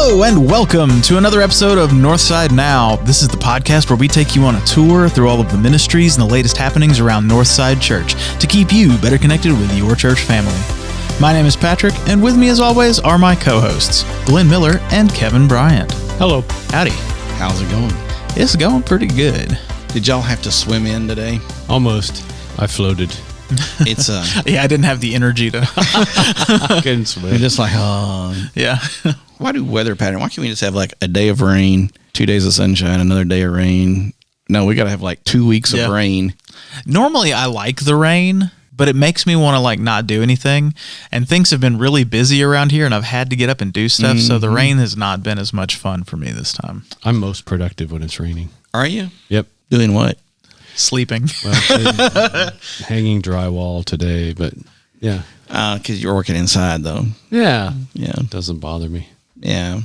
Hello and welcome to another episode of Northside Now. This is the podcast where we take you on a tour through all of the ministries and the latest happenings around Northside Church to keep you better connected with your church family. My name is Patrick, and with me as always are my co-hosts, Glenn Miller and Kevin Bryant. Hello. Howdy. How's it going? It's going pretty good. Did y'all have to swim in today? Almost. I floated. It's Yeah, I didn't have the energy to. Couldn't swim. you're just like, oh. Yeah. Why do weather pattern? Why can't we just have like a day of rain, 2 days of sunshine, another day of rain? No, we got to have like 2 weeks of rain. Normally, I like the rain, but it makes me want to like not do anything. And things have been really busy around here, and I've had to get up and do stuff. So the rain has not been as much fun for me this time. I'm most productive when it's raining. Are you? Yep. Doing what? Sleeping. Well, hanging drywall today, but yeah. Because you're working inside though. Yeah. Yeah. It doesn't bother me. Yeah.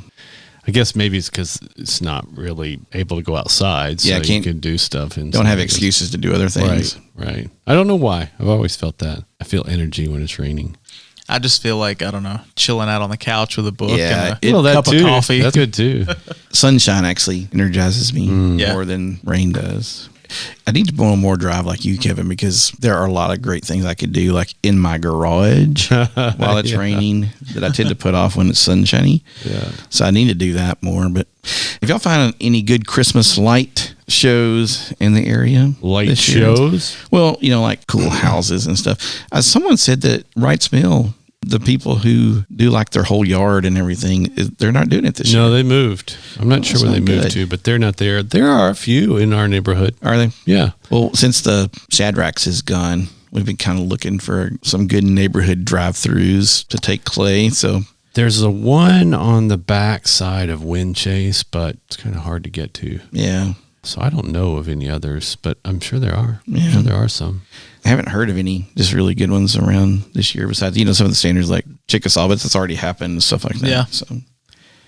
I guess maybe it's because it's not really able to go outside, so you can do stuff. Don't have excuses to do other things. Right. I don't know why. I've always felt that. I feel energy when it's raining. I just feel like, I don't know, chilling out on the couch with a book Yeah, and a cup of coffee. That's good too. Sunshine actually energizes me more than rain does. I need to go on more drive like you, Kevin, because there are a lot of great things I could do, like in my garage while it's raining, that I tend to put off when it's sunshiny. Yeah. So I need to do that more. But if y'all find any good Christmas light shows in the area, Light shows? well, you know, like cool houses and stuff. Someone said that Wrights Mill, the people who do like their whole yard and everything, they're not doing it this year. No, they moved. I'm not sure where they moved to, but they're not there. There are a few in our neighborhood. Are they? Yeah. Well, since the Shadrack's is gone, we've been kind of looking for some good neighborhood drive-throughs to take Clay. So There's a one on the back side of Windchase, but it's kind of hard to get to. yeah, So I don't know of any others, but I'm sure there are. Yeah. I'm sure there are some. I haven't heard of any just really good ones around this year. Besides, you know, some of the standards like Chickasaw, but that's already happened and stuff like that. Yeah.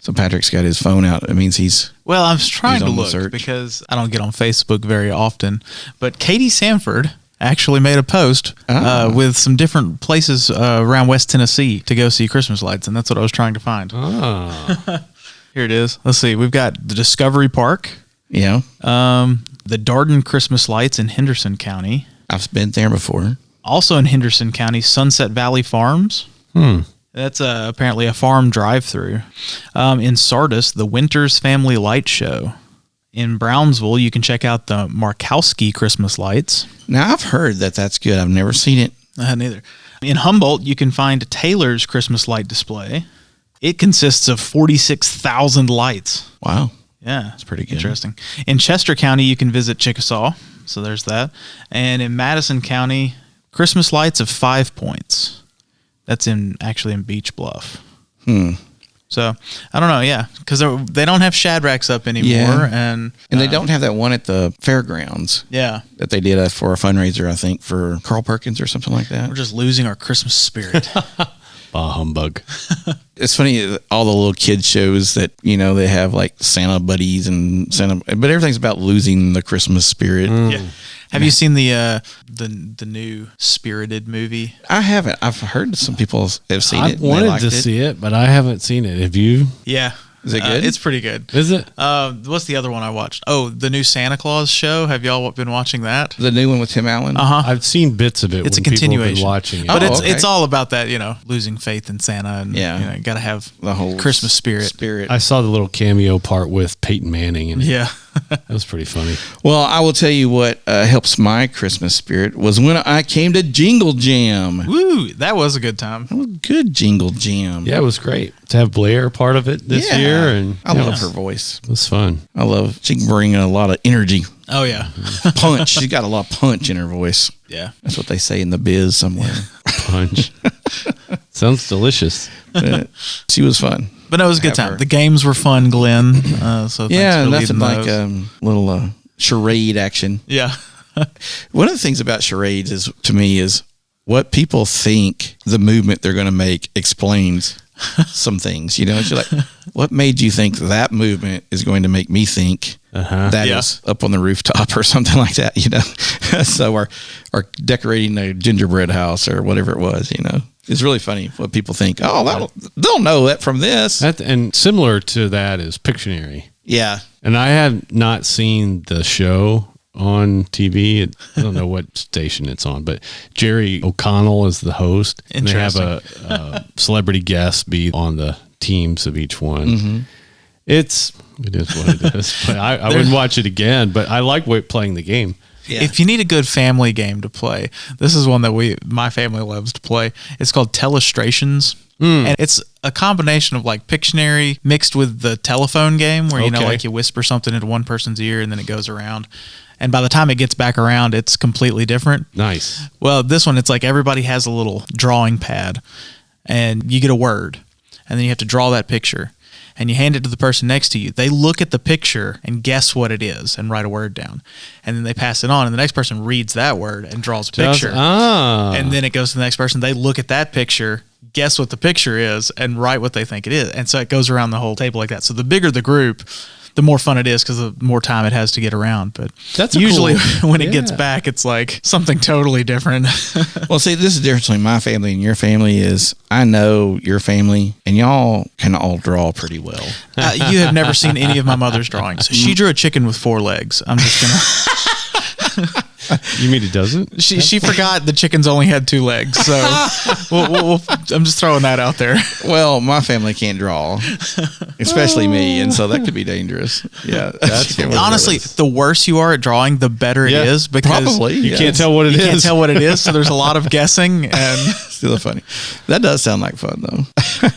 So Patrick's got his phone out. It means he's Well, I was trying to on the look search. because I don't get on Facebook very often, but Alecia Sanford actually made a post with some different places around West Tennessee to go see Christmas lights, and that's what I was trying to find. Ah. Here it is. Let's see. We've got the Discovery Park, yeah. the Darden Christmas lights in Henderson County. I've been there before. Also in Henderson County, Sunset Valley Farms. That's apparently a farm drive-through. In Sardis, the Winters Family Light Show. In Brownsville, you can check out the Markowski Christmas lights. Now I've heard that that's good. I've never seen it. Neither. In Humboldt, you can find Taylor's Christmas light display. It consists of 46,000 lights. Wow. Yeah. That's pretty good. Interesting. In Chester County, you can visit Chickasaw. So there's that. And in Madison County, Christmas lights of 5 points. That's actually in Beach Bluff. So I don't know. Yeah. Because they don't have Shadrack's up anymore. Yeah. And they don't have that one at the fairgrounds. Yeah. That they did for a fundraiser, I think, for Carl Perkins or something like that. We're just losing our Christmas spirit. Bah humbug. It's funny, all the little kid shows that, you know, they have like Santa buddies and Santa, but everything's about losing the Christmas spirit. Yeah. Have you seen the new Spirited movie? I haven't. I've heard some people have seen it. I wanted to see it, but I haven't seen it. Have you? Yeah. Is it good? It's pretty good. Is it? What's the other one I watched? Oh, the new Santa Claus show. Have y'all been watching that? The new one with Tim Allen? I've seen bits of it. It's when a continuation. People have been watching it. But Oh, okay. it's all about that, you know, losing faith in Santa and you know, you got to have The whole Christmas spirit. I saw the little cameo part with Peyton Manning, and Yeah. that was pretty funny. Well, I will tell you what helps my Christmas spirit was when I came to Jingle Jam. Woo, that was a good time. That was good Jingle Jam. Yeah, it was great to have Blair part of it this year, and I love her voice. it was fun. She can bring a lot of energy, Oh, yeah. punch. She's got a lot of punch in her voice. Yeah. That's what they say in the biz somewhere. Punch. Sounds delicious. She was fun. But no, it was a good Have time. her. The games were fun, Glenn. So Yeah, thanks for nothing leading like those. little charade action. Yeah. One of the things about charades is what people think the movement they're going to make explains some things. You know, it's like, what made you think that movement is going to make me think that is up on the rooftop or something like that? You know, so or decorating a gingerbread house or whatever it was. You know, It's really funny what people think. Oh, they'll know that from this. And similar to that is Pictionary. Yeah. And I have not seen the show on TV. I don't know what station it's on, but Jerry O'Connell is the host. And they have a celebrity guest be on the teams of each one. Mm-hmm. It is what it is. But I wouldn't watch it again, but I like playing the game. Yeah. If you need a good family game to play, this is one that my family loves to play. It's called Telestrations. And it's a combination of like Pictionary mixed with the telephone game where, you whisper something into one person's ear and then it goes around. And by the time it gets back around, it's completely different. Nice. Well, this one, it's like everybody has a little drawing pad and you get a word and then you have to draw that picture and you hand it to the person next to you. They look at the picture and guess what it is and write a word down. And then they pass it on and the next person reads that word and draws a picture. And then it goes to the next person. They look at that picture, guess what the picture is, and write what they think it is. And so it goes around the whole table like that. So the bigger the group, the more fun it is because the more time it has to get around. But that's usually when it gets back, it's like something totally different. Well, see, this is the difference between my family and your family is I know your family and y'all can all draw pretty well. You have never seen any of my mother's drawings. She drew a chicken with 4 legs. I'm just going to... You mean it doesn't? She forgot the chickens only had 2 legs, so I'm just throwing that out there. Well, my family can't draw, especially me, and so that could be dangerous. Yeah, that's honestly the worse you are at drawing, the better it is because probably you can't tell what it is. You can't tell what it is, so there's a lot of guessing and still funny. That does sound like fun though.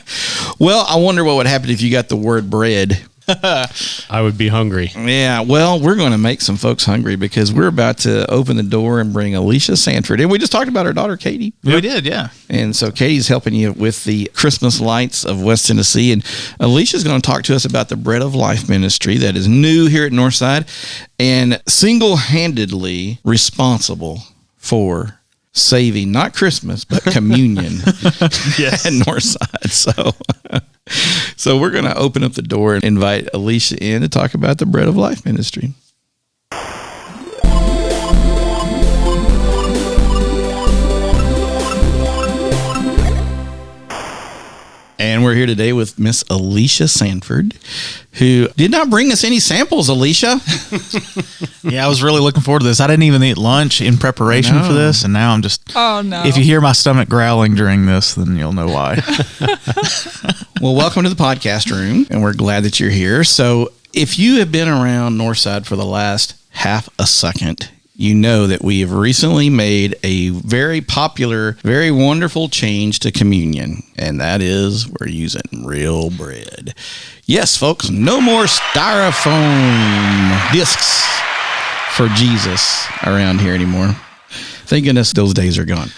Well, I wonder what would happen if you got the word bread. I would be hungry. Yeah, well, we're going to make some folks hungry because we're about to open the door and bring Alecia Sanford. And we just talked about her daughter, Katie. We did, yeah. And so Katie's helping you with the Christmas lights of West Tennessee. And Alicia's going to talk to us about the Bread of Life ministry that is new here at Northside and single-handedly responsible for saving not Christmas, but communion at Northside. So we're going to open up the door and invite Alecia in to talk about the Bread of Life ministry. And we're here today with Miss Alecia Sanford, who did not bring us any samples, Alecia. Yeah, I was really looking forward to this. I didn't even eat lunch in preparation for this, and now I'm just... Oh, no. If you hear my stomach growling during this, then you'll know why. Well, welcome to the podcast room, and we're glad that you're here. So if you have been around Northside for the last half a second, you know that we have recently made a very popular, very wonderful change to communion, and that is we're using real bread. Yes, folks, no more styrofoam discs for Jesus around here anymore. Thank goodness those days are gone.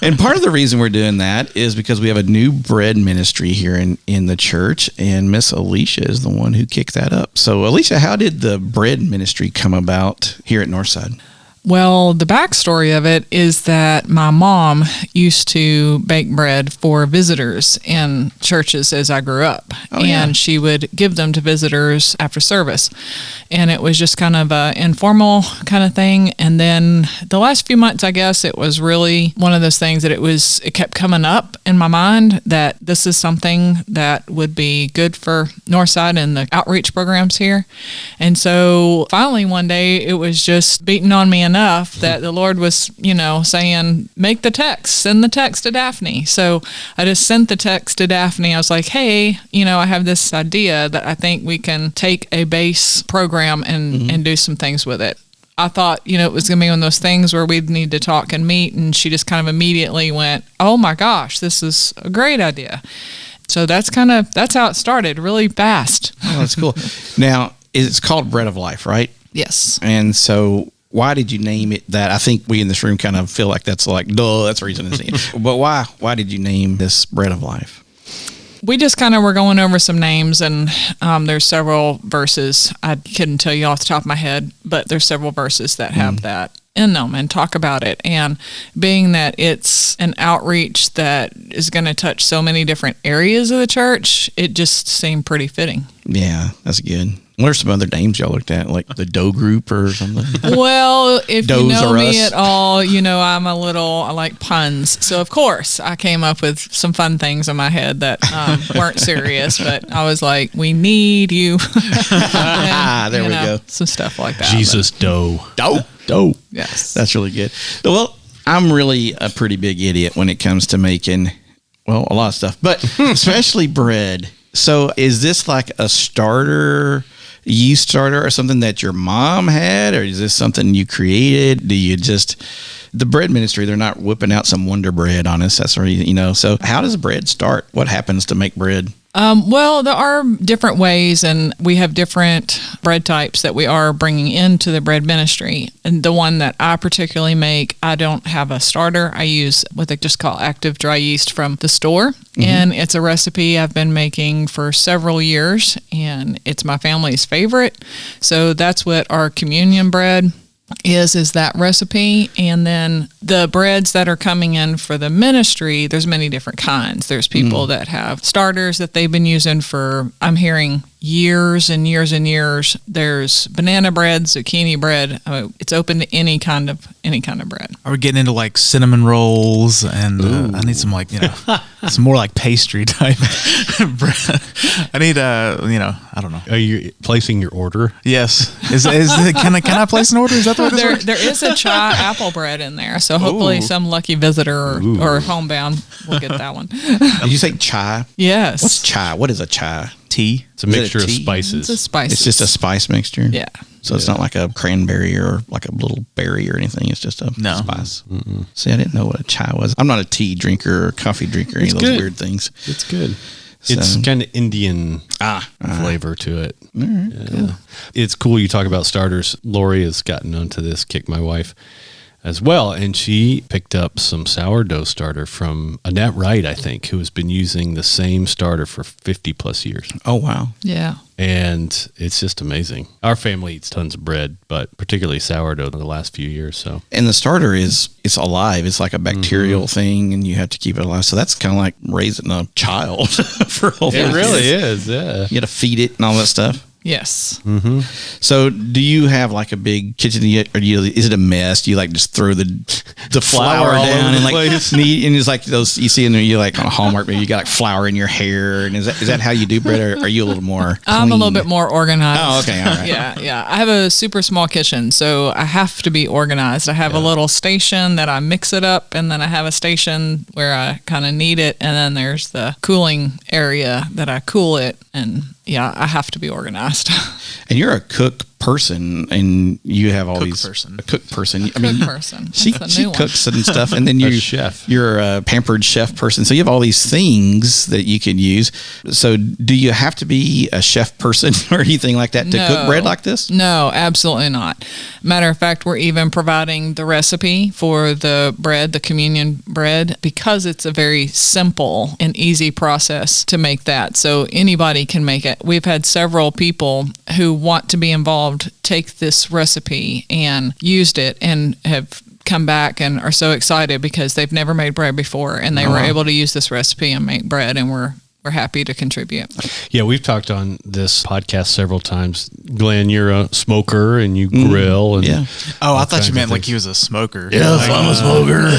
And part of the reason we're doing that is because we have a new bread ministry here in the church, and Miss Alecia is the one who kicked that up. So, Alecia, how did the bread ministry come about here at Northside? Well, the backstory of it is that my mom used to bake bread for visitors in churches as I grew up. And she would give them to visitors after service. And it was just kind of an informal kind of thing. And then the last few months, I guess, it was really one of those things that it kept coming up in my mind that this is something that would be good for Northside and the outreach programs here. And so finally one day it was just beating on me enough that the Lord was, saying, make the text, send the text to Daphne. So I just sent the text to Daphne. I was like, hey, I have this idea that I think we can take a base program and do some things with it. I thought, it was going to be one of those things where we'd need to talk and meet. And she just kind of immediately went, oh my gosh, this is a great idea. So that's how it started, really fast. Oh, that's cool. Now, it's called Bread of Life, right? Yes. And so why did you name it that? I think we in this room kind of feel like that's like, duh, that's the reason it's it. But why did you name this Bread of Life? We just kind of were going over some names, and there's several verses. I couldn't tell you off the top of my head, but there's several verses that have that in them and talk about it. And being that it's an outreach that is going to touch so many different areas of the church, it just seemed pretty fitting. Yeah, that's good. What are some other names y'all looked at, like the Dough Group or something? Well, if Doughs you know are me us. at all, you know I like puns. So, of course, I came up with some fun things in my head that weren't serious, but I was like, we need you. And, There we go. Some stuff like that. Jesus dough. Dough. Yes. That's really good. Well, I'm really a pretty big idiot when it comes to making, well, a lot of stuff, but especially bread. So is this like a yeast starter or something that your mom had, or is this something you created? Do you just, the bread ministry, they're not whipping out some Wonder Bread on us. That's right, So how does bread start? What happens to make bread? Well, there are different ways, and we have different bread types that we are bringing into the bread ministry. And the one that I particularly make, I don't have a starter. I use what they just call active dry yeast from the store. Mm-hmm. And it's a recipe I've been making for several years, and it's my family's favorite. So that's what our communion bread is that recipe. And then the breads that are coming in for the ministry, there's many different kinds. There's people that have starters that they've been using for, I'm hearing, years and years and years. There's banana bread, zucchini bread. It's open to any kind of bread. Are we getting into like cinnamon rolls? And I need some some more like pastry type bread. I need I don't know. Are you placing your order? Yes. Can I place an order? Is that the way this works? There is a chai apple bread in there, so hopefully some lucky visitor or homebound will get that one. Did you say chai? Yes. What's chai? What is a chai? Tea. It's a mixture of tea? spices. It's a spice. It's just a spice mixture? Yeah. So it's not like a cranberry or like a little berry or anything. It's just a spice. Mm-mm. See, I didn't know what a chai was. I'm not a tea drinker or coffee drinker, any of those weird things. It's good. It's kind of Indian flavor to it. Right, cool. It's cool you talk about starters. Lori has gotten onto this, Kick My Wife, as well. And she picked up some sourdough starter from Annette Wright, I think, who has been using the same starter for 50 plus years. Oh, wow. Yeah. And it's just amazing. Our family eats tons of bread, but particularly sourdough in the last few years. So, and the starter it's alive. It's like a bacterial thing, and you have to keep it alive. So that's kind of like raising a child for all it those really years. is. Yeah, You got to feed it and all that stuff. Yes. Mm-hmm. So, do you have like a big kitchen, or is it a mess? Do you like just throw the flour all down over and the like place? and it's like those you see in there, you like on a Hallmark movie, you got like flour in your hair, and is that how you do bread, or are you a little more? I'm a little clean? bit more organized. Oh, okay, all right. Yeah. I have a super small kitchen, so I have to be organized. I have a little station that I mix it up, and then I have a station where I kind of knead it, and then there's the cooling area that I cool it, and I have to be organized. And you're a cook person, and you have all Cook these person. a cook person. Cook person. She That's the new one. cooks and stuff, and then chef. You're a pampered chef person, so you have all these things that you can use. So, do you have to be a chef person or anything like that to cook bread like this? No, absolutely not. Matter of fact, we're even providing the recipe for the bread, the communion bread, because it's a very simple and easy process to make that. So anybody can make it. We've had several people who want to be involved take this recipe and used it and have come back and are so excited because they've never made bread before, and they were able to use this recipe and make bread, and we're happy to contribute. Yeah, we've talked on this podcast several times. Glenn, you're a smoker and you grill. And I thought you meant like he was a smoker. Yes, I'm a smoker.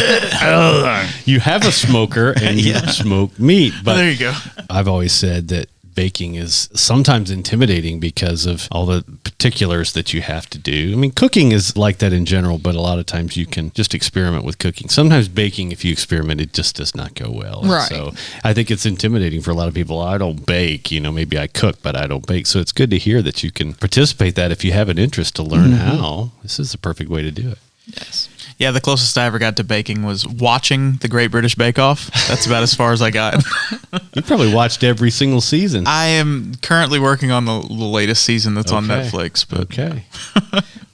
You have a smoker and you smoke meat. But there you go. I've always said that baking is sometimes intimidating because of all the particulars that you have to do. I mean, cooking is like that in general, but a lot of times you can just experiment with cooking. Sometimes baking, if you experiment, it just does not go well. Right. So I think it's intimidating for a lot of people. I don't bake, maybe I cook, but I don't bake. So it's good to hear that you can participate that if you have an interest to learn how. This is the perfect way to do it. Yes. Yeah, the closest I ever got to baking was watching the Great British Bake Off. That's about as far as I got. You probably watched every single season. I am currently working on the latest season that's on Netflix. But Okay.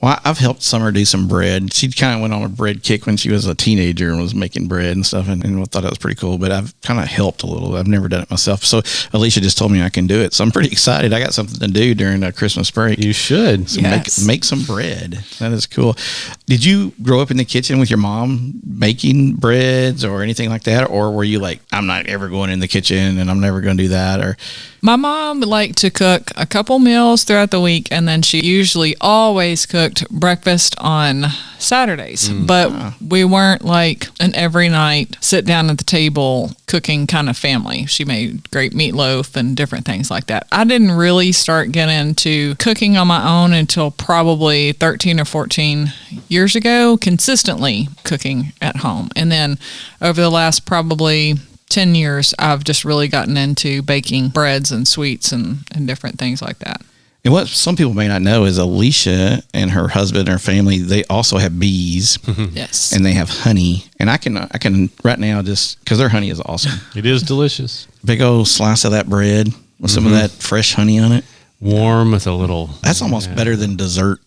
Well, I've helped Summer do some bread. She kind of went on a bread kick when she was a teenager and was making bread and stuff, and I thought that was pretty cool. But I've kind of helped a little. I've never done it myself. So Alecia just told me I can do it. So I'm pretty excited. I got something to do during the Christmas break. You should. So make some bread. That is cool. Did you grow up in the kitchen with your mom making breads or anything like that? Or were you like, I'm not ever going in the kitchen and I'm never going to do that? Or my mom liked to cook a couple meals throughout the week, and then she usually always cooked breakfast on Saturdays. But we weren't like an every night sit down at the table cooking kind of family. She made great meatloaf and different things like that. I didn't really start getting into cooking on my own until probably 13 or 14 years ago, consistently cooking at home. And then over the last probably 10 years, I've just really gotten into baking breads and sweets and different things like that. And what some people may not know is Alecia and her husband and her family, they also have bees. Yes. And they have honey. And I can right now, just because their honey is awesome. It is delicious. Big old slice of that bread with some of that fresh honey on it. Warm with a little. That's almost better than dessert.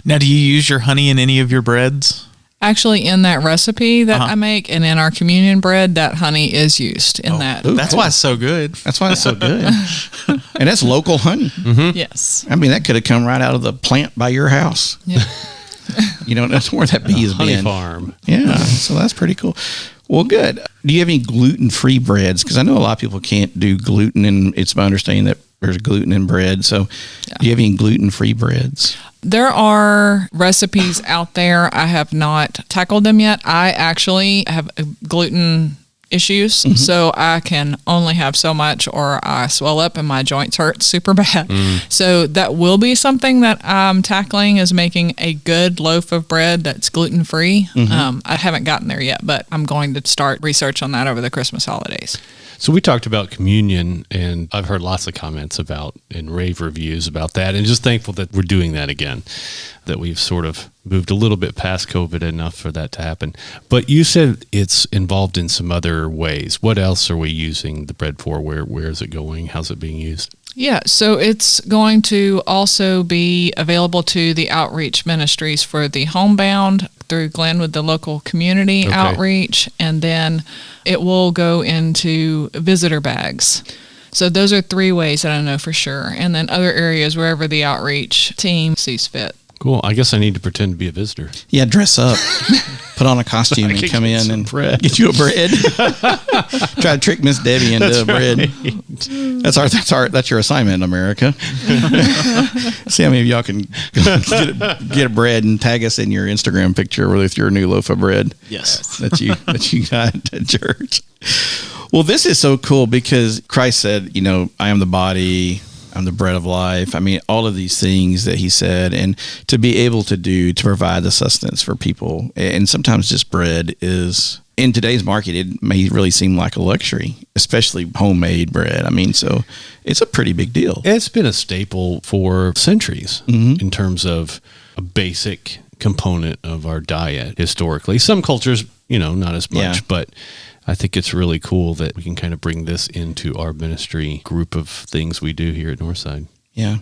Now, do you use your honey in any of your breads? Actually, in that recipe that I make and in our communion bread, that honey is used in that. Ooh, That's why it's so good. That's why it's so good. And that's local honey. Yes. I mean, that could have come right out of the plant by your house. Yeah. You know, that's where that bee has Honey been. farm. Yeah, so that's pretty cool. Well, good. Do you have any gluten-free breads? Because I know a lot of people can't do gluten, and it's my understanding that there's gluten in bread. So do you have any gluten-free breads? There are recipes out there. I have not tackled them yet. I actually have gluten issues, so I can only have so much or I swell up and my joints hurt super bad. So that will be something that I'm tackling, is making a good loaf of bread that's gluten-free. I haven't gotten there yet, but I'm going to start research on that over the Christmas holidays. So we talked about communion, and I've heard lots of comments about and rave reviews about that, and just thankful that we're doing that again, that we've sort of moved a little bit past COVID enough for that to happen. But you said it's involved in some other ways. What else are we using the bread for? Where is it going? How's it being used? Yeah, so it's going to also be available to the outreach ministries for the homebound through Glenn with the local community outreach, and then it will go into visitor bags. So those are 3 ways that I know for sure, and then other areas wherever the outreach team sees fit. Cool. I guess I need to pretend to be a visitor. Yeah, dress up. Put on a costume and come in and get you a bread. Try to trick Miss Debbie into a bread. That's your assignment in America. See how many of y'all can get a bread and tag us in your Instagram picture with your new loaf of bread. Yes. that you got at church. Well, this is so cool because Christ said, I am the body, I'm the bread of life. I mean, all of these things that he said, and to be able to provide the sustenance for people. And sometimes just bread is, in today's market, it may really seem like a luxury, especially homemade bread. I mean, so it's a pretty big deal. It's been a staple for centuries in terms of a basic component of our diet historically. Some cultures, not as much, but I think it's really cool that we can kind of bring this into our ministry group of things we do here at Northside. Yeah.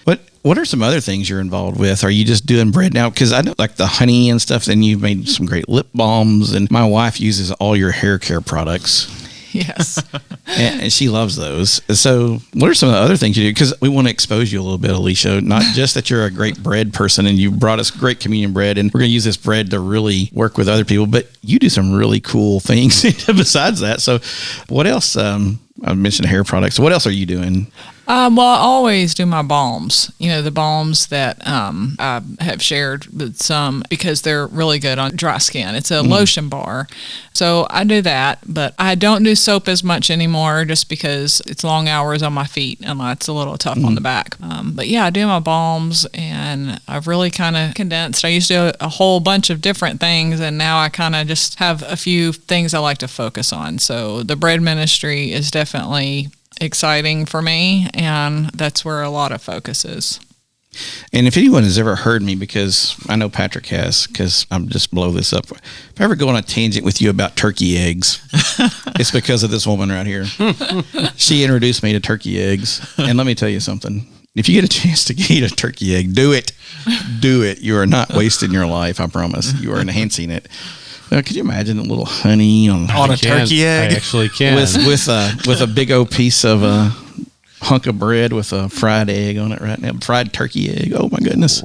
What are some other things you're involved with? Are you just doing bread now? Because I know like the honey and stuff, then you've made some great lip balms, and my wife uses all your hair care products. Yes. And she loves those. So what are some of the other things you do? Because we want to expose you a little bit, Alecia. Not just that you're a great bread person and you brought us great communion bread, and we're going to use this bread to really work with other people, but you do some really cool things besides that. So what else? I mentioned hair products. What else are you doing? Well, I always do my balms, the balms that I have shared with some because they're really good on dry skin. It's a lotion bar. So I do that, but I don't do soap as much anymore just because it's long hours on my feet and it's a little tough on the back. But yeah, I do my balms, and I've really kind of condensed. I used to do a whole bunch of different things, and now I kind of just have a few things I like to focus on. So the bread ministry is definitely exciting for me, and that's where a lot of focus is. And if anyone has ever heard me, because I know Patrick has, because I'm just blow this up. If I ever go on a tangent with you about turkey eggs, it's because of this woman right here. She introduced me to turkey eggs. And let me tell you something. if you get a chance to eat a turkey egg, do it. Do it. You are not wasting your life, I promise. You are enhancing it. Could you imagine a little honey on a turkey egg? I actually can. With a big old piece of a hunk of bread with a fried egg on it right now. Fried turkey egg. Oh, my goodness.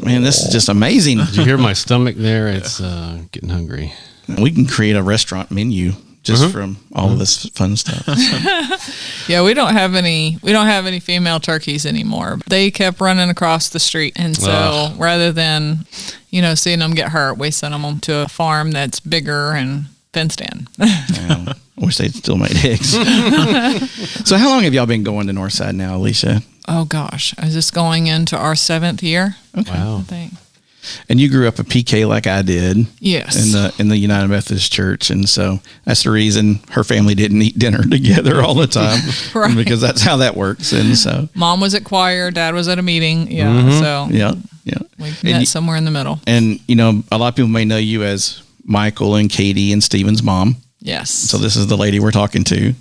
Man, this is just amazing. Did you hear my stomach there? It's getting hungry. We can create a restaurant menu just from all of this fun stuff. Yeah, we don't have any female turkeys anymore. They kept running across the street, and so rather than, seeing them get hurt, we sent them to a farm that's bigger and fenced in. I wish they'd still made eggs. So how long have y'all been going to Northside now, Alecia? Oh gosh, I was just going into our 7th year. Okay. Wow. I think. And you grew up a PK like I did. Yes. In the United Methodist Church. And so that's the reason her family didn't eat dinner together all the time. Right. Because that's how that works. And so Mom was at choir, Dad was at a meeting. Yeah. So yeah. we met somewhere in the middle. And a lot of people may know you as Michael and Katie and Stephen's mom. Yes. So this is the lady we're talking to.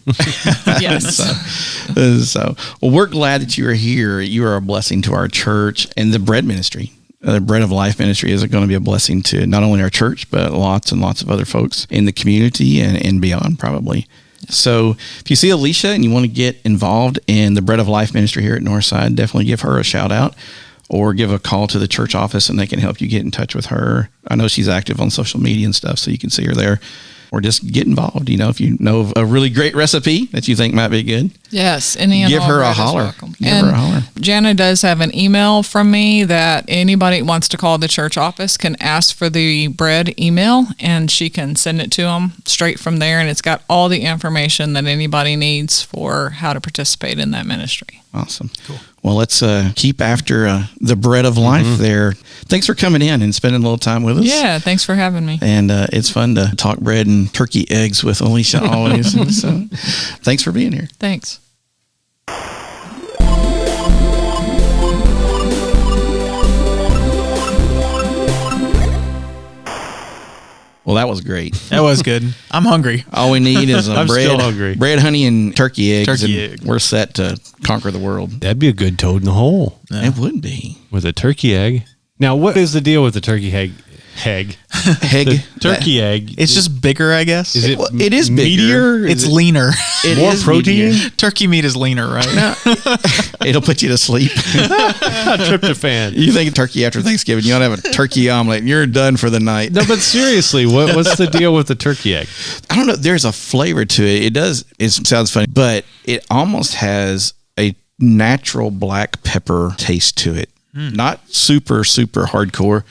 Yes. So we're glad that you are here. You are a blessing to our church and the bread ministry. The Bread of Life ministry is going to be a blessing to not only our church, but lots and lots of other folks in the community and beyond, probably. So if you see Alecia and you want to get involved in the Bread of Life ministry here at Northside, definitely give her a shout out or give a call to the church office and they can help you get in touch with her. I know she's active on social media and stuff, so you can see her there. Or just get involved. If you know of a really great recipe that you think might be good. Yes. Give her a holler. Give her a holler. Jana does have an email from me that anybody who wants to call the church office can ask for the bread email, and she can send it to them straight from there. And it's got all the information that anybody needs for how to participate in that ministry. Awesome. Cool. Well, let's keep after the Bread of Life there. Thanks for coming in and spending a little time with us. Yeah, thanks for having me. And it's fun to talk bread and turkey eggs with Alecia always. And so thanks for being here. Thanks. Well, that was great. That was good. I'm hungry. All we need is a I'm bread, still hungry. bread, honey, and turkey eggs. Turkey and egg. We're set to conquer the world. That'd be a good toad in the hole It would be. with a turkey egg. Now, what is the deal with the turkey egg? Egg. The turkey egg. It's just bigger, I guess. Is it? Well, it is bigger. meatier? It's Is it leaner. It more is protein? meatier. Turkey meat is leaner, right? It'll put you to sleep. tryptophan. You think turkey after Thanksgiving, you ought to have a turkey omelet and you're done for the night. No, but seriously, what's the deal with the turkey egg? I don't know. There's a flavor to it. It sounds funny, but it almost has a natural black pepper taste to it. Not super, super hardcore,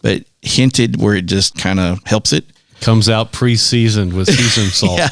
but hinted where it just kind of helps it. Comes out pre-seasoned with seasoned salt. Yeah.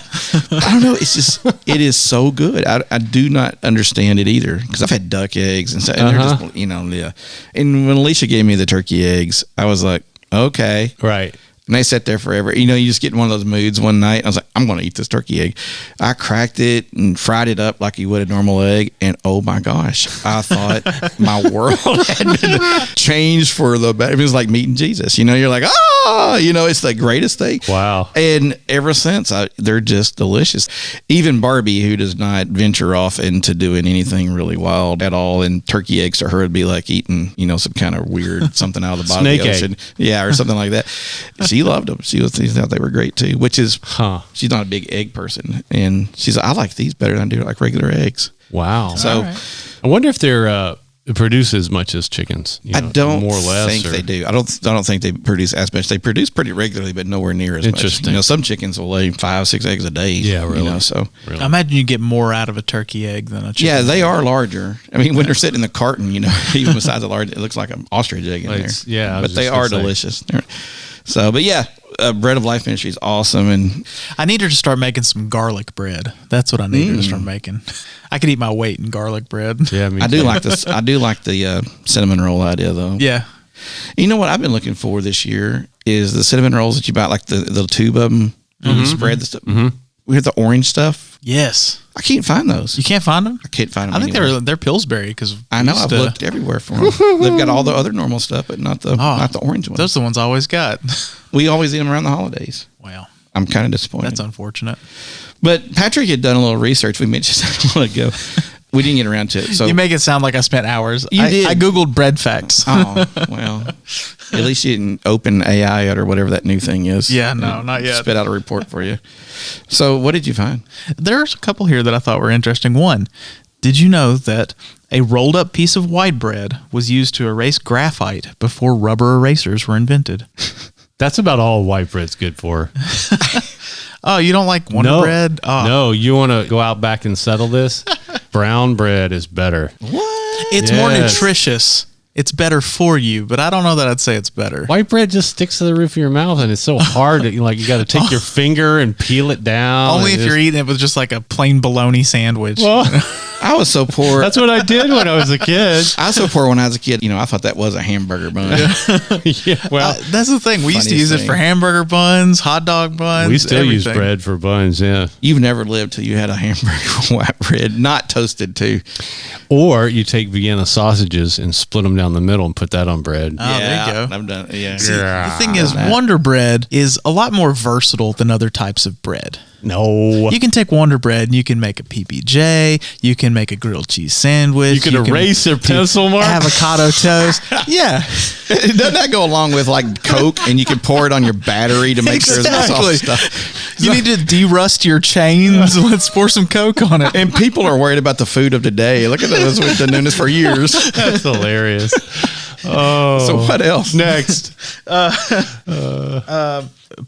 I don't know. It is so good. I do not understand it either because I've had duck eggs and stuff. And they're just, yeah. And when Alecia gave me the turkey eggs, I was like, okay. Right. And they sat there forever. You just get in one of those moods one night. I was like, I'm going to eat this turkey egg. I cracked it and fried it up like you would a normal egg. And oh my gosh, I thought my world had been changed for the better. It was like meeting Jesus. You're like, it's the greatest thing. Wow. And ever since, they're just delicious. Even Barbie, who does not venture off into doing anything really wild at all, and turkey eggs to her would be like eating, some kind of weird something out of the bottom of the ocean. Yeah, or something like that. She loved them. She thought they were great too, which is, she's not a big egg person. And she's like, I like these better than I do like regular eggs. Wow. So I wonder if they're produce as much as chickens. I don't more or less, think they do. I don't think they produce as much. They produce pretty regularly, but nowhere near as much. Interesting. Some chickens will lay 5-6 eggs a day. Yeah, really. I imagine you get more out of a turkey egg than a chicken. Yeah, they are larger. I mean, when they're sitting in the carton, even besides a large, it looks like an ostrich egg in there. Yeah, but they are delicious. So, but yeah, Bread of Life Ministry is awesome, and I need her to start making some garlic bread. That's what I need her to start making. I could eat my weight in garlic bread. Yeah, I do like this. I do like the cinnamon roll idea, though. Yeah. You know what I've been looking for this year is the cinnamon rolls that you buy, like the tube of them, spread the stuff. We have the orange stuff. Yes. I can't find those. You can't find them? I can't find them. I think they're Pillsbury because I know I've looked everywhere for them. They've got all the other normal stuff, but not the orange ones. Those are the ones I always got. We always eat them around the holidays. Wow. I'm kind of disappointed. That's unfortunate. But Patrick had done a little research. We mentioned that a while ago. We didn't get around to it. So You make it sound like I spent hours. You did. I Googled bread facts. Oh, well, at least you didn't open AI it or whatever that new thing is. Yeah, no, not yet. Spit out a report for you. So what did you find? There's a couple here that I thought were interesting. One, did you know that a rolled up piece of white bread was used to erase graphite before rubber erasers were invented? That's about all white bread's good for. Oh, you don't like Wonder Bread? Oh. No, you want to go out back and settle this? Brown bread is better. What? It's more nutritious. It's better for you, but I don't know that I'd say it's better. White bread just sticks to the roof of your mouth, and it's so hard that you got to take your finger and peel it down. Only if you're eating it with just like a plain bologna sandwich. Well, I was so poor. that's what I did when I was a kid. I was so poor when I was a kid. I thought that was a hamburger bun. Yeah, well, that's the thing. We used to use it thing. for hamburger buns, hot dog buns. we still use everything. bread for buns, yeah. You've never lived till you had a hamburger with white bread, not toasted too. Or you take Vienna sausages and split them down the middle and put that on bread. Oh, there you go. I've done it. Yeah. See, the thing is, Wonder Bread is a lot more versatile than other types of bread. No. You can take Wonder Bread and you can make a PBJ. You can make a grilled cheese sandwich. You can erase your pencil mark. Avocado toast. Yeah. Doesn't that go along with like Coke and you can pour it on your battery to make sure it's not all Exactly. stuff? You need to derust your chains. Let's pour some Coke on it. And people are worried about the food of today. Look at those. We've been doing this for years. That's hilarious. Oh. So what else? Next.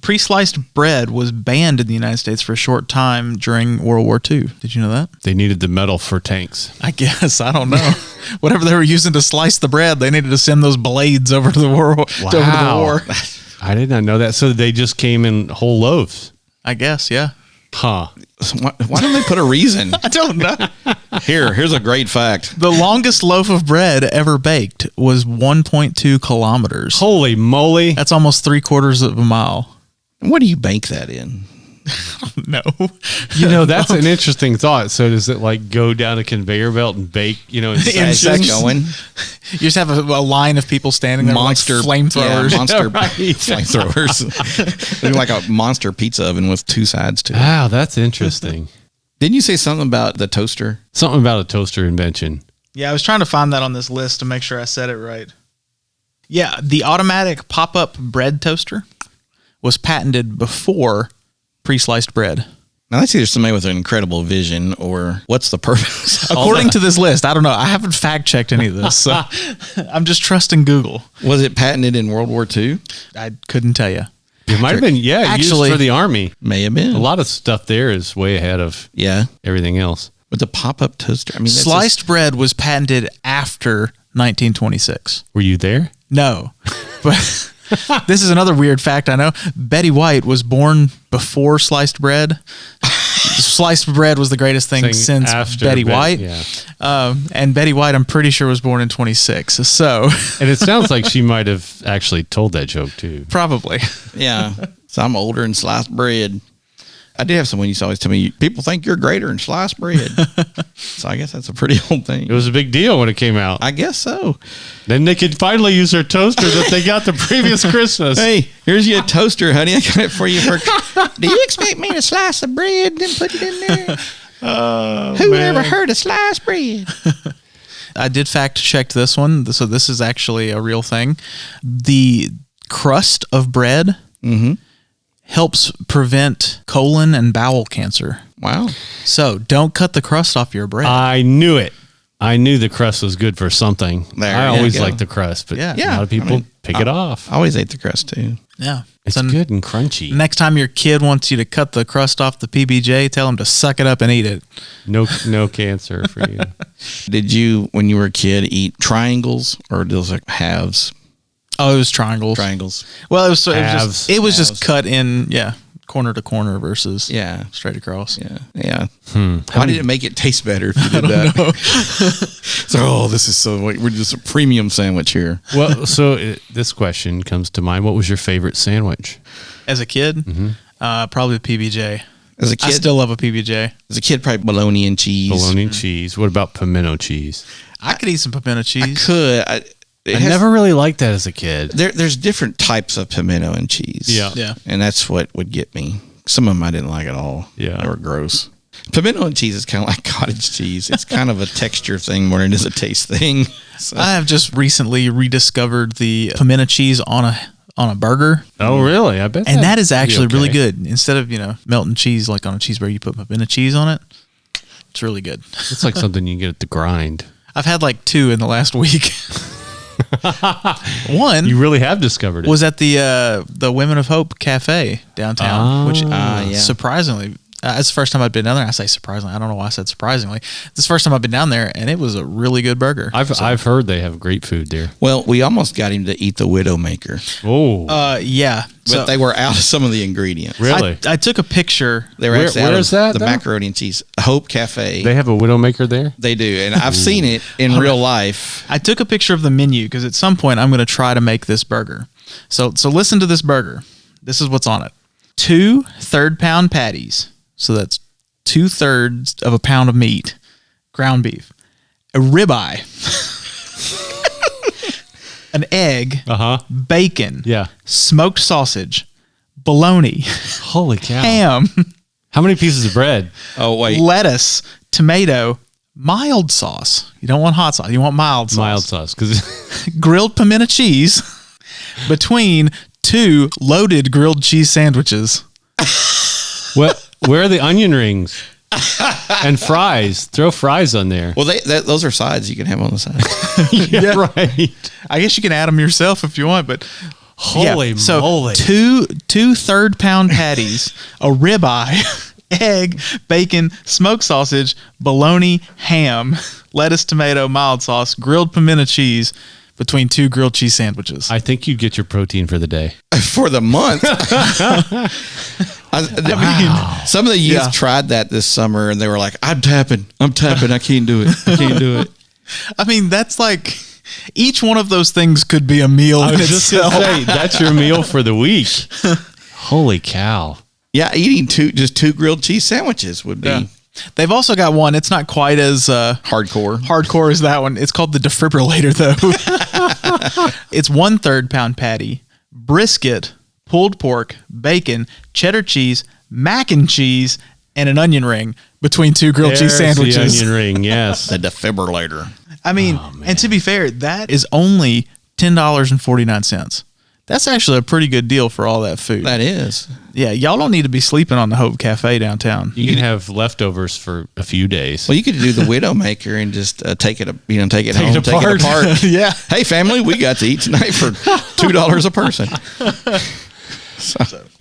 Pre-sliced bread was banned in the United States for a short time during World War II. Did you know that? They needed the metal for tanks. I guess. I don't know. Whatever they were using to slice the bread, they needed to send those blades over to the war. Over to the war. I did not know that. So they just came in whole loaves. I guess, yeah. Huh. Why don't they put a reason? I don't know. Here's a great fact. The longest loaf of bread ever baked was 1.2 kilometers. Holy moly. That's almost 3/4 of a mile. What do you bake that in? No. That's an interesting thought. So does it go down a conveyor belt and bake, in Is that Sections. going? You just have a line of people standing there Monster with flamethrowers. Yeah, monster Right. flamethrowers. They're like a monster pizza oven with two sides to it. Wow, that's interesting. Didn't you say something about the toaster? Something about a toaster invention. Yeah, I was trying to find that on this list to make sure I said it right. Yeah, the automatic pop-up bread toaster was patented before pre-sliced bread. Now, let's see, there's somebody with an incredible vision, or what's the purpose? According to this list, I don't know. I haven't fact-checked any of this, so I'm just trusting Google. Was it patented in World War II? I couldn't tell you. It might have been, Actually- used for the Army. May have been. A lot of stuff there is way ahead of Yeah. everything else. But the pop-up toaster, I mean, that's Sliced bread was patented after 1926. Were you there? No, but this is another weird fact I know. Betty White was born before sliced bread. Sliced bread was the greatest thing since After Betty White. Yeah. And Betty White, I'm pretty sure, was born in 26. So And it sounds like she might have actually told that joke too. probably. yeah. So I'm older than sliced bread. I did have someone used to always tell me, people think you're greater than sliced bread. So I guess that's a pretty old thing. It was a big deal when it came out. I guess so. Then they could finally use their toaster that they got the previous Christmas. Hey, here's your toaster, honey. I got it for you. Do you expect me to slice the bread and put it in there? Who ever heard of sliced bread? I did fact check this one. So this is actually a real thing. The crust of bread helps prevent colon and bowel cancer. Wow. So don't cut the crust off your bread. I knew it. I knew the crust was good for something. There I you always go. liked the crust, but Yeah. a lot of people pick it off. I always ate the crust too. yeah. It's So good and crunchy. next time your kid wants you to cut the crust off the PBJ, tell him to suck it up and eat it. No cancer for you. Did you, when you were a kid, eat triangles or those like halves? Oh, it was triangles. Triangles. Well, it was Halves. just cut in, corner to corner versus Yeah. straight across. Yeah. Yeah. Why did it make it taste better if you did that? So, this is we're just a premium sandwich here. Well, so this question comes to mind. What was your favorite sandwich? As a kid, probably the PBJ. As a kid, I still love a PBJ. probably bologna and cheese. Bologna and cheese. What about pimento cheese? I could eat some pimento I cheese. could. I never really liked that as a kid. There's different types of pimento and cheese. Yeah. Yeah. And that's what would get me. Some of them I didn't like at all. Yeah. They were gross. Pimento and cheese is kind of like cottage cheese. It's kind of a texture thing more than it is a taste thing. So. I have just recently rediscovered the pimento cheese on a burger. Oh, really? I bet. And that is actually okay. really good. Instead of, melting cheese like on a cheeseburger, you put pimento cheese on it. It's really good. It's like something you can get at the grind. I've had like 2 in the last week. One You really have discovered it. was at the Women of Hope Cafe downtown, which surprisingly, it's the first time I've been down there. I say surprisingly. I don't know why I said surprisingly. This is the first time I've been down there, and it was a really good burger. I've heard they have great food there. Well, we almost got him to eat the Widowmaker. Oh, yeah. But they were out of some of the ingredients. really? I took a picture. They were Where actually out is of that, the though? macaroni and cheese. Hope Cafe. They have a Widowmaker there? They do. And I've seen it in real life. I took a picture of the menu because at some point I'm going to try to make this burger. So listen to this burger. This is what's on it. 2 third-pound patties. So that's 2/3 of a pound of meat, ground beef, a ribeye, an egg, bacon, smoked sausage, bologna, Holy cow. ham, How many pieces of bread? Oh, wait. lettuce, tomato, mild sauce. You don't want hot sauce. You want mild sauce. Mild sauce. Because Grilled pimento cheese between 2 loaded grilled cheese sandwiches. where are the onion rings? And fries. Throw fries on there. Well, those are sides you can have on the side. Yeah, right. I guess you can add them yourself if you want, but Holy moly. 2 third-pound patties, a ribeye, egg, bacon, smoked sausage, bologna, ham, lettuce, tomato, mild sauce, grilled pimento cheese between 2 grilled cheese sandwiches. I think you get your protein for the day. For the month. Some of the youth tried that this summer and they were like, I'm tapping. I can't do it. I mean, that's like each one of those things could be a meal I in was just going itself. to say, that's your meal for the week. Holy cow. Yeah, eating 2 grilled cheese sandwiches would be They've also got one. It's not quite as hardcore as that one. It's called the defibrillator, though. It's 1 third-pound patty, brisket, pulled pork, bacon, cheddar cheese, mac and cheese, and an onion ring between 2 grilled cheese sandwiches. The onion ring, yes. the defibrillator. I mean, and to be fair, that is only $10.49. That's actually a pretty good deal for all that food. That is. Yeah, y'all don't need to be sleeping on the Hope Cafe downtown. You can have leftovers for a few days. Well, you could do the Widowmaker and just take it home, take it apart. Yeah. Hey, family, we got to eat tonight for $2 a person.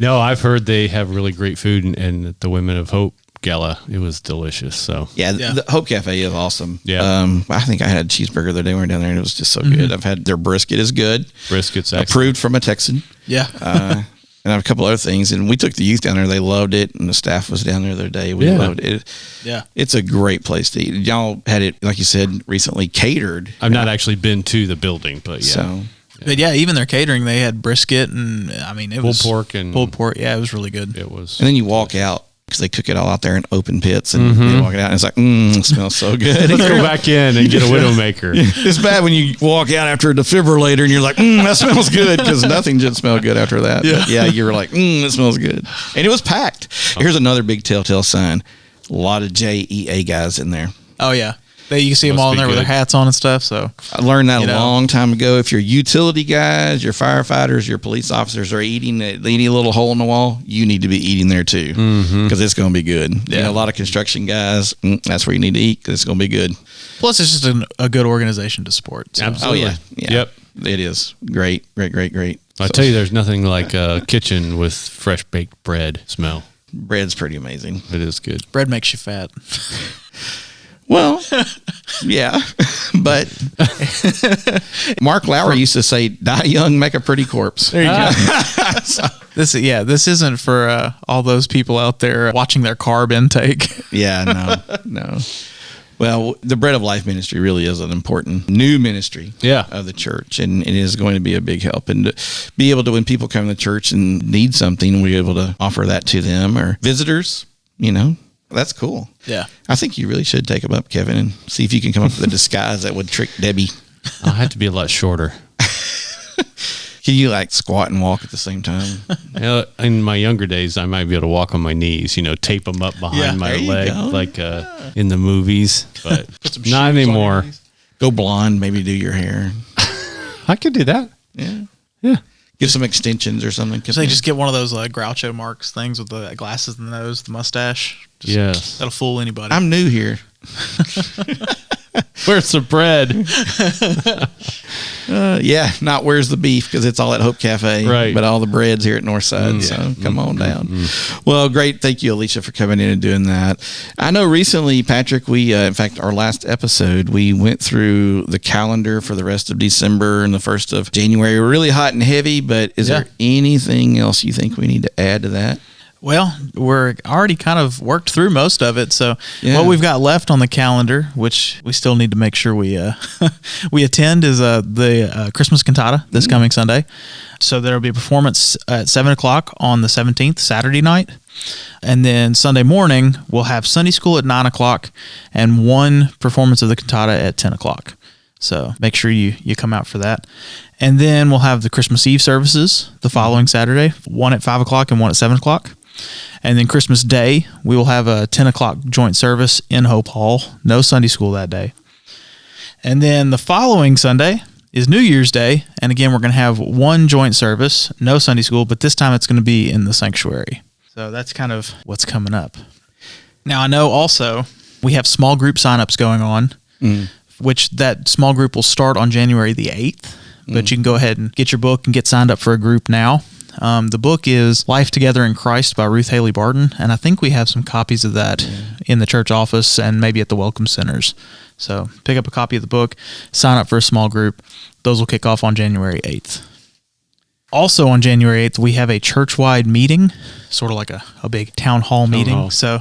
No, I've heard they have really great food, and at the Women of Hope Gala, it was delicious. So Yeah, the Hope Cafe is awesome. Yeah. I think I had a cheeseburger the day we were down there, and it was just so good. I've had their brisket is good. Brisket's excellent. Approved from a Texan. Yeah. And I have a couple other things, and we took the youth down there. They loved it, and the staff was down there the other day. We loved it. Yeah. It's a great place to eat. Y'all had it, like you said, recently catered. I've not actually been to the building, but yeah. So, But yeah, even their catering, they had brisket and it was pulled pork. Yeah, it was really good. It was. and then you walk out because they cook it all out there in open pits, and you walk it out, and it's like, it smells so good. Let's go back in and get a Widowmaker. It's bad when you walk out after a defibrillator and you're like, that smells good, because nothing should smell good after that. Yeah. But yeah, you were like, it smells good. And it was packed. Here's another big telltale sign. A lot of JEA guys in there. Oh, yeah. You can see them Must all in be there with their good. hats on and stuff. So I learned that You a know. long time ago. If your utility guys, your firefighters, your police officers are eating at any little hole in the wall, you need to be eating there too, because it's going to be good. You know, a lot of construction guys, that's where you need to eat because it's going to be good. plus, it's just a good organization to support. So. Absolutely. Oh, yeah. Yep. It is. Great. I tell you, there's nothing like a kitchen with fresh baked bread smell. Bread's pretty amazing. It is good. Bread makes you fat. Well, yeah, but Mark Lowry used to say, "Die young, make a pretty corpse." There you go. This isn't for all those people out there watching their carb intake. Yeah, no. Well, the Bread of Life ministry really is an important new ministry of the church, and it is going to be a big help. And to be able to, when people come to church and need something, we're able to offer that to them, or visitors, that's cool. Yeah. I think you really should take them up, Kevin, and see if you can come up with a disguise that would trick Debbie. I had to be a lot shorter. Can you like squat and walk at the same time? In my younger days, I might be able to walk on my knees, tape them up behind my leg like in the movies, but not anymore. Go blonde, maybe do your hair. I could do that. Yeah. Get some extensions or something. So they just get one of those Groucho Marx things with the glasses and the nose, the mustache. Yes. That'll fool anybody. I'm new here. Where's the bread? Not where's the beef, because it's all at Hope Cafe. Right. But all the bread's here at Northside. So come on down. Well, great. Thank you, Alecia, for coming in and doing that. I know recently, Patrick, we, in fact, our last episode, we went through the calendar for the rest of December and the 1st of January. We're really hot and heavy, but is there anything else you think we need to add to that? Well, we're already kind of worked through most of it. So what we've got left on the calendar, which we still need to make sure we we attend, is the Christmas cantata this coming Sunday. So there will be a performance at 7 o'clock on the 17th, Saturday night. And then Sunday morning, we'll have Sunday school at 9 o'clock and one performance of the cantata at 10 o'clock. So make sure you come out for that. And then we'll have the Christmas Eve services the following Saturday, one at 5 o'clock and one at 7 o'clock. And then Christmas Day, we will have a 10 o'clock joint service in Hope Hall. No Sunday school that day. And then the following Sunday is New Year's Day. And again, we're going to have one joint service, no Sunday school, but this time it's going to be in the sanctuary. So that's kind of what's coming up. Now, I know also we have small group signups going on, which that small group will start on January the 8th. But you can go ahead and get your book and get signed up for a group now. The book is Life Together in Christ by Ruth Haley Barton, and I think we have some copies of that in the church office and maybe at the welcome centers. So pick up a copy of the book, sign up for a small group. Those will kick off on January 8th. Also on January 8th, we have a church-wide meeting, sort of like a big town hall meeting. So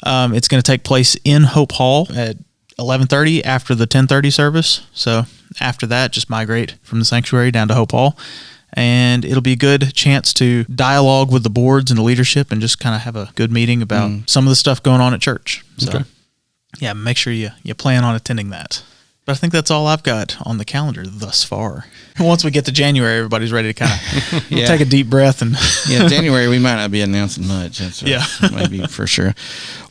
it's going to take place in Hope Hall at 11:30 after the 10:30 service. So after that, just migrate from the sanctuary down to Hope Hall. And it'll be a good chance to dialogue with the boards and the leadership and just kind of have a good meeting about some of the stuff going on at church. So, make sure you plan on attending that. But I think that's all I've got on the calendar thus far. Once we get to January, everybody's ready to kind of take a deep breath. And January, we might not be announcing much. That's maybe for sure.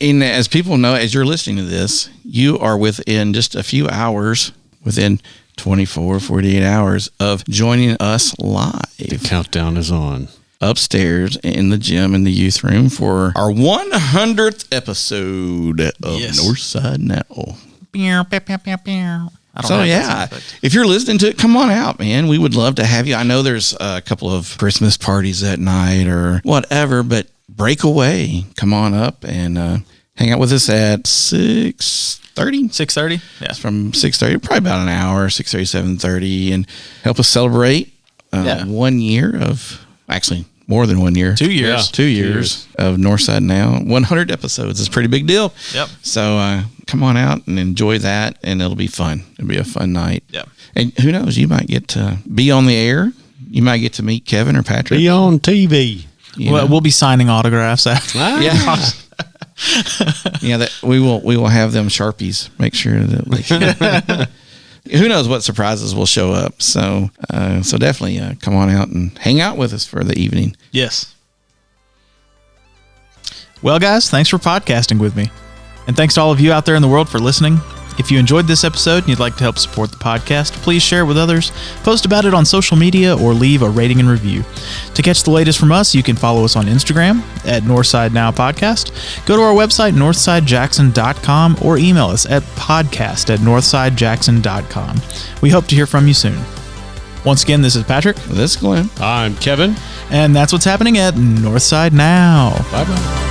And as people know, as you're listening to this, you are within just a few hours, within 24, 48 hours of joining us live. The countdown is on. Upstairs in the gym in the youth room for our 100th episode of Northside Now. So if you're listening to it, come on out, man. We would love to have you. I know there's a couple of Christmas parties that night or whatever, but break away. Come on up and hang out with us at 6:30. 6:30? Yeah. From 6:30, probably about an hour, 6:30, 7:30, and help us celebrate 1 year of, actually more than 1 year. 2 years. Yeah, 2 years of Northside Now. 100 episodes. It's a pretty big deal. Yep. So come on out and enjoy that, and it'll be fun. It'll be a fun night. Yep. And who knows, you might get to be on the air. You might get to meet Kevin or Patrick. Be on TV. We'll be signing autographs after. That we will have them Sharpies. Make sure that who knows what surprises will show up. So definitely come on out and hang out with us for the evening. Yes. Well, guys, thanks for podcasting with me. And thanks to all of you out there in the world for listening. If you enjoyed this episode and you'd like to help support the podcast, please share it with others, post about it on social media, or leave a rating and review. To catch the latest from us, you can follow us on Instagram at Northside Now Podcast. Go to our website, northsidejackson.com, or email us at podcast@northsidejackson.com. We hope to hear from you soon. Once again, this is Patrick. This is Glenn. I'm Kevin. And that's what's happening at Northside Now. Bye-bye.